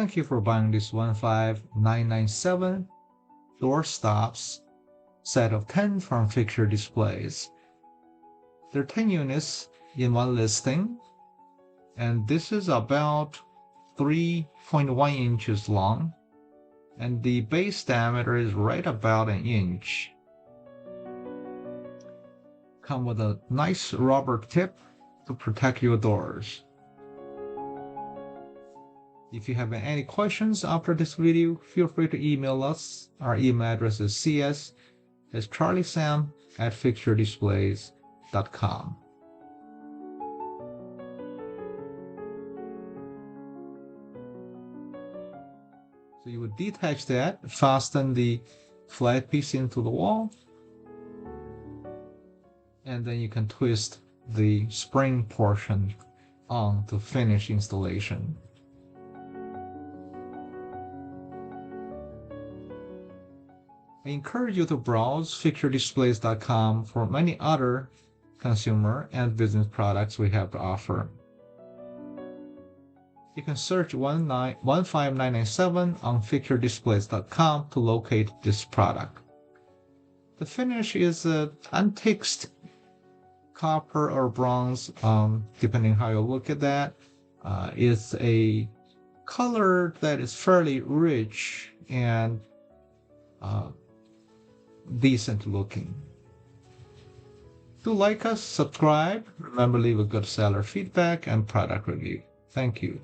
Thank you for buying this 15997 door stops set of 10 from Fixture Displays. There are 10 units in one listing, and this is about 3.1 inches long, and the base diameter is right about an inch. Come with a nice rubber tip to protect your doors. If you have any questions after this video, feel free to email us. Our email address is cs@fixturedisplays.com. So you would detach that, fasten the flat piece into the wall, and then you can twist the spring portion on to finish installation. I encourage you to browse fixturedisplays.com for many other consumer and business products we have to offer. You can search 15997 on fixturedisplays.com to locate this product. The finish is unticked copper or bronze, depending how you look at that. It's a color that is fairly rich and decent looking. Do like us, subscribe, remember leave a good seller feedback and product review. Thank you.